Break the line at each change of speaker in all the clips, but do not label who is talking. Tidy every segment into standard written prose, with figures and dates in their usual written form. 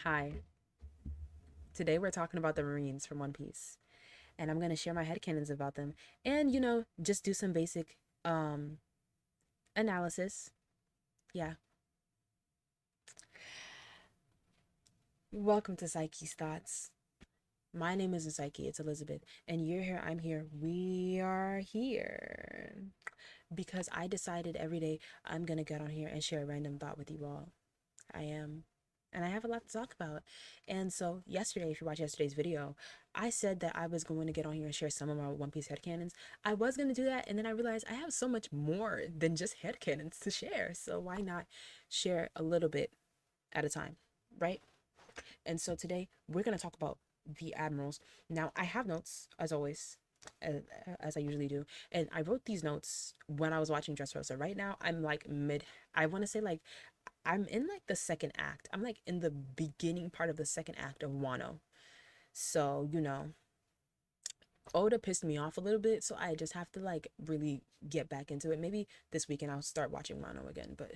Hi. Today we're talking about the Marines from One Piece, and I'm going to share my headcanons about them and, just do some basic um analysis. Yeah. Welcome to Psyche's Thoughts. My name isn't Psyche, it's Elizabeth, and you're here, I'm here. We are here because I decided every day I'm going to get on here and share a random thought with you all. I am. And I have a lot to talk about. And so yesterday, if you watch yesterday's video, I said that I was going to get on here and share some of my One Piece headcanons. I was going to do that, and then I realized I have so much more than just headcanons to share. So why not share a little bit at a time, right? And so today we're going to talk about the admirals. Now, I have notes, as always, as, as I usually do. And I wrote these notes when I was watching Dressrosa. Right now, I'm like I want to say like I'm in like the second act. I'm like in the beginning part of the second act of Wano. So, Oda pissed me off a little bit, so I just have to like really get back into it. Maybe this weekend I'll start watching Wano again, but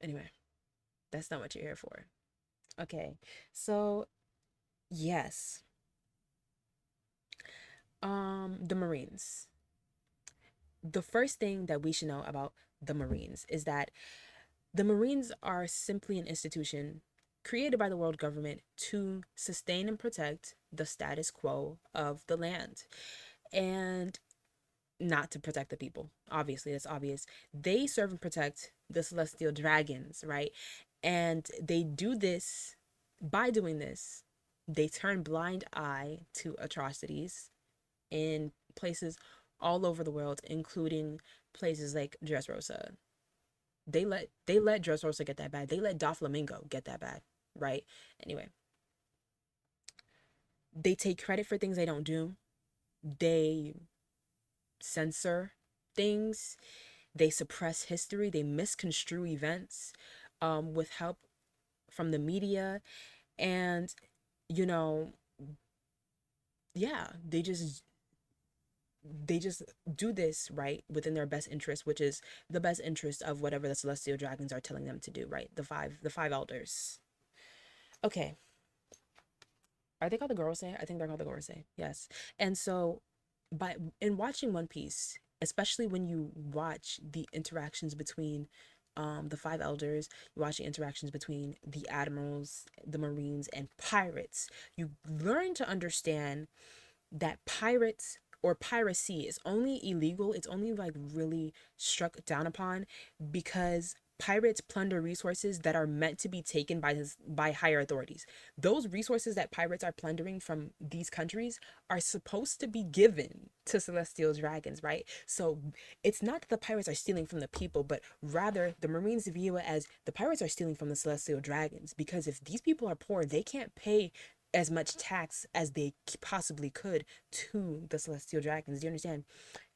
anyway, that's not what you're here for. Okay. So, yes. The Marines. The first thing that we should know about the Marines is that the Marines are simply an institution created by the world government to sustain and protect the status quo of the land and not to protect the people. Obviously, that's obvious. They serve and protect the celestial dragons, right? And they do this by doing this, they turn blind eye to atrocities in places all over the world, including places like Dressrosa. They let Dressrosa get that bad. They let Doflamingo get that bad, right? Anyway, they take credit for things they don't do. They censor things. They suppress history. They misconstrue events with help from the media. And, you know, yeah, they just do this right within their best interest, which is the best interest of whatever the celestial dragons are telling them to do, right? The five elders. Okay, are they called the Gorosei? I think they're called the Gorosei. Yes. And so, by in watching One Piece, especially when you watch the interactions between the five elders, you watch the interactions between the admirals, the marines, and pirates, you learn to understand that pirates or piracy is only illegal, it's only like really struck down upon because pirates plunder resources that are meant to be taken by higher authorities. Those resources that pirates are plundering from these countries are supposed to be given to celestial dragons, right? So it's not that the pirates are stealing from the people, but rather the marines view it as the pirates are stealing from the celestial dragons, because if these people are poor, they can't pay as much tax as they possibly could to the celestial dragons. Do you understand?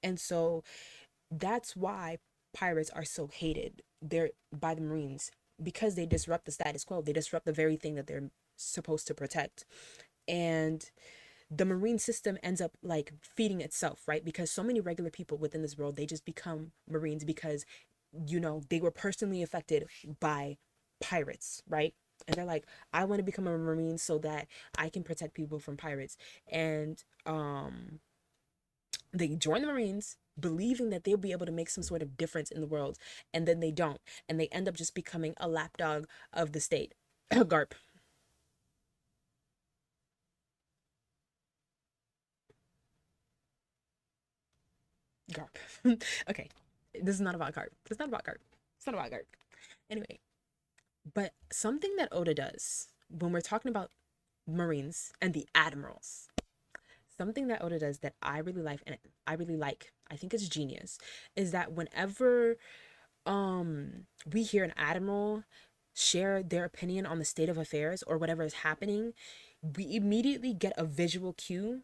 And so that's why pirates are so hated. They're by the Marines because they disrupt the status quo. They disrupt the very thing that they're supposed to protect. And the marine system ends up like feeding itself, right? Because so many regular people within this world, they just become Marines because they were personally affected by pirates, right? And they're like, I want to become a Marine so that I can protect people from pirates. And they join the Marines believing that they'll be able to make some sort of difference in the world, and then they don't, and they end up just becoming a lapdog of the state. Garp. Garp. Okay, this is not about Garp. It's not about Garp. It's not about Garp. Anyway, but something that Oda does when we're talking about Marines and the admirals, something that Oda does that I really like, and I think it's genius, is that whenever we hear an admiral share their opinion on the state of affairs or whatever is happening, we immediately get a visual cue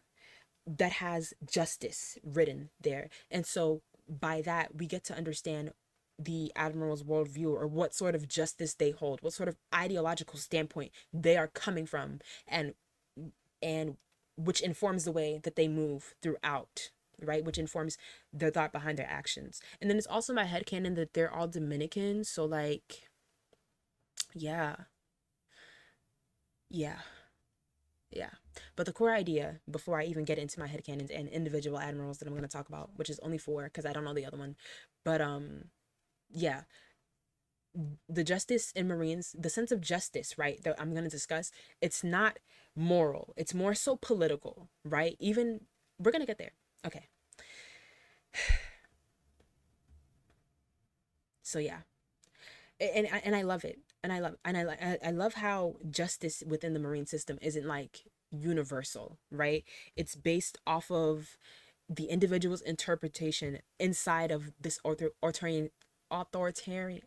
that has justice written there. And so by that, we get to understand the admiral's worldview, or what sort of justice they hold, what sort of ideological standpoint they are coming from, and and which informs the way that they move throughout, right? Which informs their thought behind their actions. And then it's also my headcanon that they're all Dominican. So like Yeah. Yeah. Yeah. But the core idea, before I even get into my headcanons and individual admirals that I'm going to talk about, which is only four because I don't know the other one. But yeah, the justice in Marines, the sense of justice, right, that I'm going to discuss, it's not moral. It's more so political, right? Even we're going to get there. Okay. So yeah. And I love it. I love how justice within the Marine system isn't like universal, right? It's based off of the individual's interpretation inside of this authoritarian authoritarian.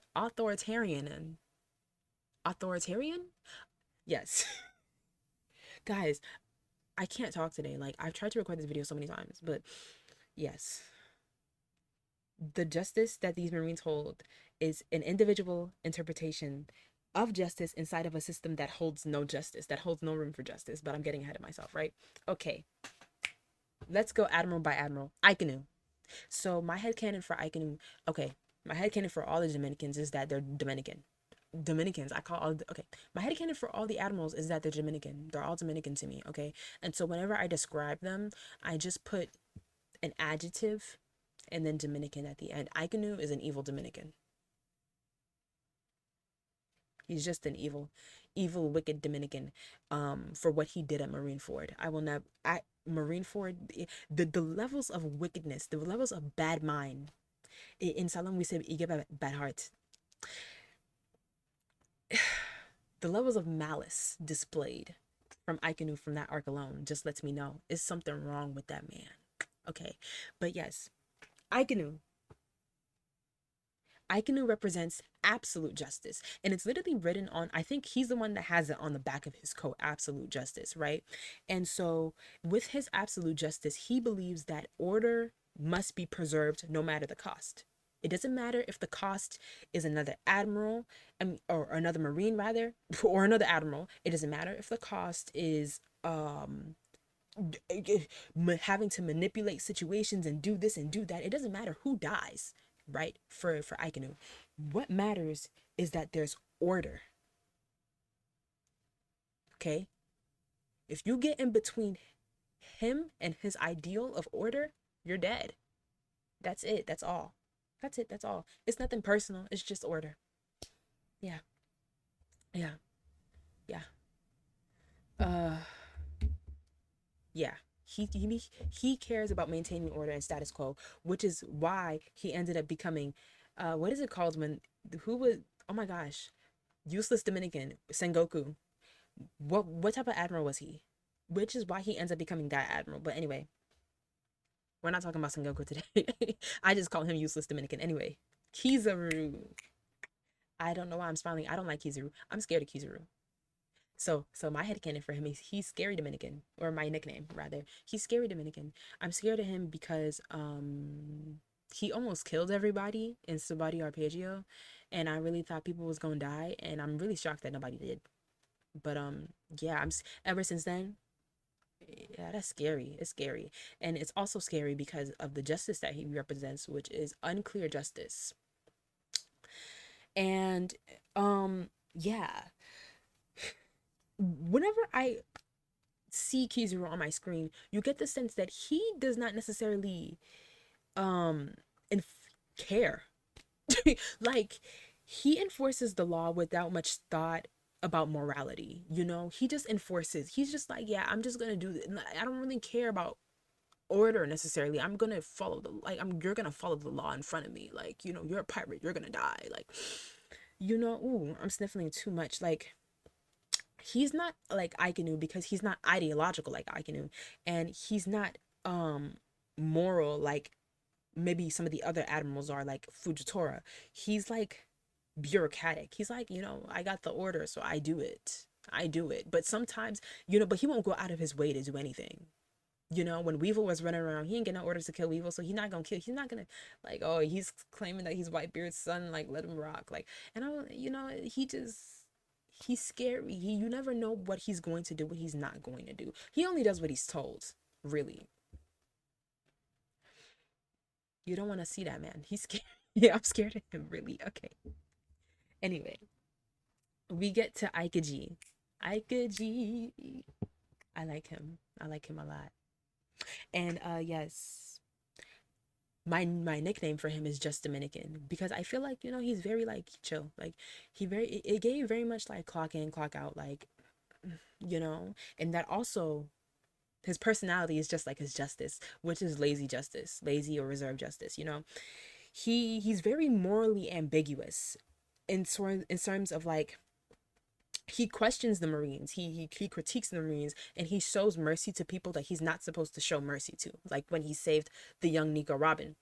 Yes. Guys, I can't talk today. Like, I've tried to record this video so many times, but yes, the justice that these Marines hold is an individual interpretation of justice inside of a system that holds no justice, that holds no room for justice. But I'm getting ahead of myself, right? Okay, let's go admiral by admiral. Aikanu. So my headcanon for Aikanu, okay, my headcanon for all the Dominicans is that they're Dominican. Dominicans, I call all, okay. My headcanon for all the admirals is that they're Dominican. They're all Dominican to me, okay? And so whenever I describe them, I just put an adjective and then Dominican at the end. Aikanu is an evil Dominican. He's just an evil, wicked Dominican for what he did at Marineford. I will never, Marineford, the levels of wickedness, the levels of bad mind. In Salem, we say, you get bad heart. The levels of malice displayed from Aikanu from that arc alone just lets me know is something wrong with that man. Okay, but yes, Aikanu Aikanu represents absolute justice. And it's literally written on, I think he's the one that has it on the back of his coat, absolute justice, right? And so with his absolute justice, he believes that order must be preserved no matter the cost. It doesn't matter if the cost is another admiral, or another marine rather, or another admiral. It doesn't matter if the cost is having to manipulate situations and do this and do that. It doesn't matter who dies, right? For Aikanu, what matters is that there's order. Okay, if you get in between him and his ideal of order, you're dead. That's it. That's all. That's it. That's all. It's nothing personal. It's just order. Yeah. Yeah. Yeah. Uh. Yeah. He cares about maintaining order and status quo, which is why he ended up becoming, what is it called when who was, oh my gosh, useless Dominican Sengoku. What type of admiral was he? Which is why he ends up becoming that admiral. But anyway, we're not talking about Sengoku today. I just call him useless Dominican. Anyway, Kizaru. I don't know why I'm smiling. I don't like Kizaru. I'm scared of Kizaru. So my headcanon for him is he's scary Dominican, or my nickname rather. He's scary Dominican. I'm scared of him because he almost killed everybody in Subati Arpeggio, and I really thought people was gonna die, and I'm really shocked that nobody did. But yeah, ever since then, yeah, that's scary. It's scary. And it's also scary because of the justice that he represents, which is unclear justice. And yeah, whenever I see Kizaru on my screen, you get the sense that he does not necessarily um care. Like, he enforces the law without much thought about morality. He just enforces. He's just like, yeah, I'm just gonna do this. I don't really care about order necessarily. I'm gonna follow the, like, you're gonna follow the law in front of me. Like, you're a pirate, you're gonna die. Like, ooh, I'm sniffling too much. Like, he's not like Aikanu because he's not ideological like Aikanu, and he's not moral like maybe some of the other admirals are, like Fujitora. He's like bureaucratic. He's like, I got the order, so I do it. But sometimes, but he won't go out of his way to do anything. When Weevil was running around, he didn't get no orders to kill Weevil, so he's not gonna kill. He's not gonna, like, oh, he's claiming that he's Whitebeard's son, like, let him rock. Like, and I don't, he's scary. You never know what he's going to do, what he's not going to do. He only does what he's told, really. You don't want to see that man. He's scary. Yeah, I'm scared of him, really. Okay. Anyway, We get to Aikaji. Aikaji. I like him. I like him a lot. And yes, my nickname for him is just Dominican because I feel like, he's very like chill. Like it gave very much like clock in, clock out, like, and that also his personality is just like his justice, which is lazy justice, lazy or reserved justice, he's very morally ambiguous in terms of like he questions the Marines. He critiques the Marines and he shows mercy to people that he's not supposed to show mercy to. Like when he saved the young Nico Robin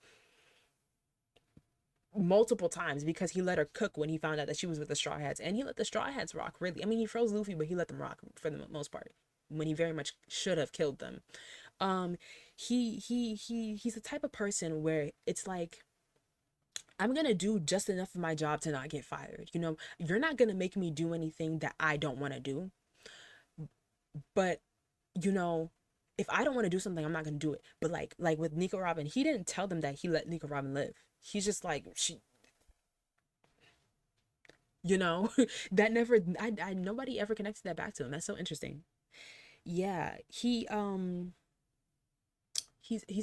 multiple times because he let her cook when he found out that she was with the Straw Hats, and he let the Straw Hats rock. Really, I mean, he froze Luffy, but he let them rock for the most part when he very much should have killed them. Um, he's the type of person where it's like, I'm gonna do just enough of my job to not get fired. You're not gonna make me do anything that I don't want to do. But you know, if I don't want to do something, I'm not gonna do it. But like with Nico Robin, he didn't tell them that he let Nico Robin live. He's just like she, you know, that never I nobody ever connected that back to him. That's so interesting. Yeah, he's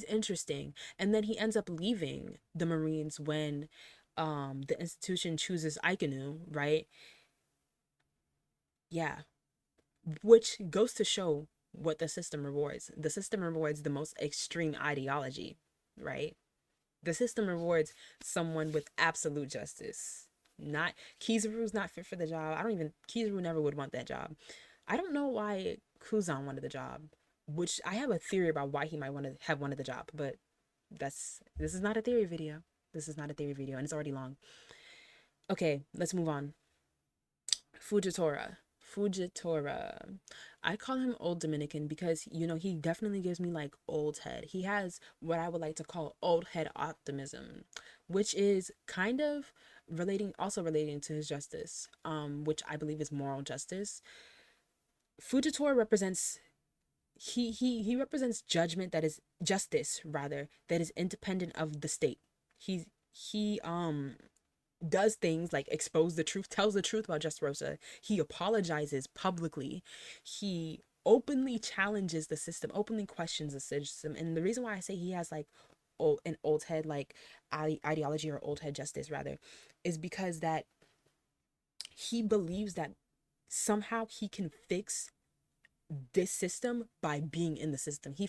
interesting. And then he ends up leaving the Marines when the institution chooses Aikanu, right? Yeah, which goes to show what the system rewards. The system rewards the most extreme ideology, right? The system rewards someone with absolute justice. Not Kizaru's not fit for the job. I don't even Kizaru never would want that job. I don't know why Kuzan wanted the job, which I have a theory about why he might want to have wanted the job, but this is not a theory video. This is not a theory video, and it's already long. Okay, let's move on. Fujitora. Fujitora. I call him old Dominican because, he definitely gives me like old head. He has what I would like to call old head optimism, which is kind of also relating to his justice, which I believe is moral justice. Fujitora represents he represents judgment that is justice rather that is independent of the state. He does things like expose the truth, tells the truth about Dressrosa. He apologizes publicly. He openly challenges the system, openly questions the system. And the reason why I say he has like an old head like ideology or old head justice rather is because that he believes that somehow he can fix this system by being in the system. He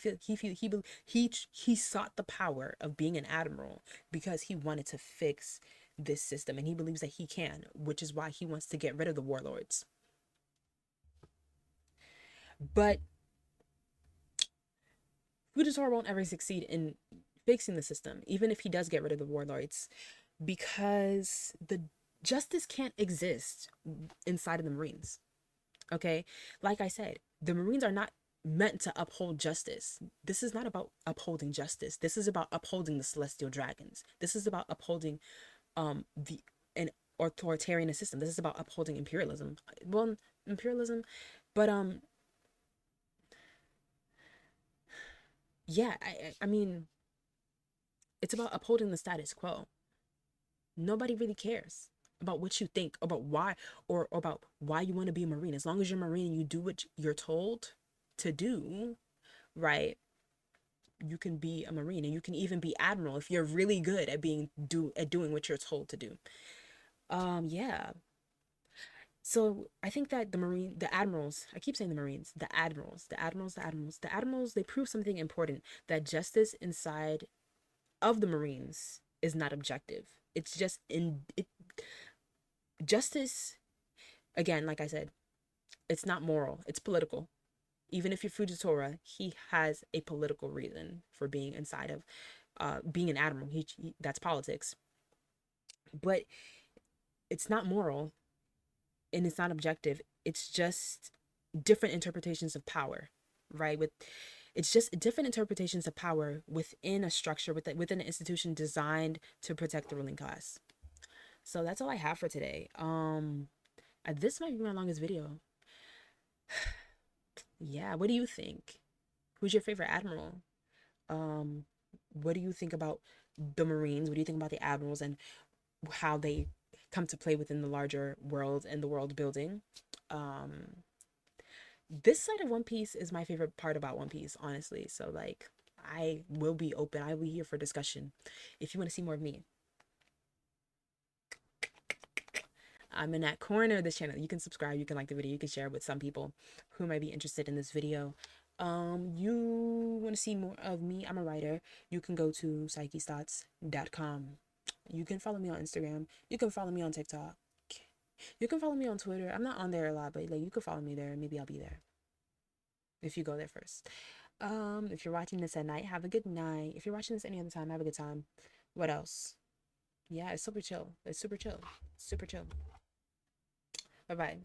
sought the power of being an admiral because he wanted to fix this system, and he believes that he can, which is why he wants to get rid of the warlords. But Fujitora won't ever succeed in fixing the system, even if he does get rid of the warlords, because the justice can't exist inside of the Marines. Okay, like I said, the Marines are not meant to uphold justice. This is not about upholding justice. This is about upholding the celestial dragons. This is about upholding the an authoritarian system. This is about upholding imperialism. Well, imperialism, but yeah, I mean, it's about upholding the status quo. Nobody really cares about what you think about why or about why you want to be a Marine. As long as you're a Marine and you do what you're told to do, right? You can be a Marine, and you can even be admiral if you're really good at doing what you're told to do. Yeah. So I think that the admirals, I keep saying the Marines, the admirals, they prove something important, that justice inside of the Marines is not objective. It's just justice, again, like I said, it's not moral, it's political. Even if you're Fujitora, he has a political reason for being inside of being an admiral. That's politics. But it's not moral and it's not objective. It's just different interpretations of power, right? It's just different interpretations of power within a structure, within an institution designed to protect the ruling class. So that's all I have for today. This might be my longest video. Yeah, what do you think? Who's your favorite admiral? Um, what do you think about the Marines? What do you think about the admirals and how they come to play within the larger world and the world building. Um, this side of One Piece is my favorite part about One Piece, honestly. So like I will be open. I will be here for discussion. If you want to see more of me, I'm in that corner of this channel. You can subscribe, you can like the video, you can share it with some people who might be interested in this video. You want to see more of me? I'm a writer. You can go to psychesthoughts.com. You can follow me on Instagram. You can follow me on TikTok. You can follow me on Twitter. I'm not on there a lot, but like you can follow me there. Maybe I'll be there if you go there first. If you're watching this at night, have a good night. If you're watching this any other time, have a good time. What else? Yeah, it's super chill. It's super chill. Super chill. Bye bye.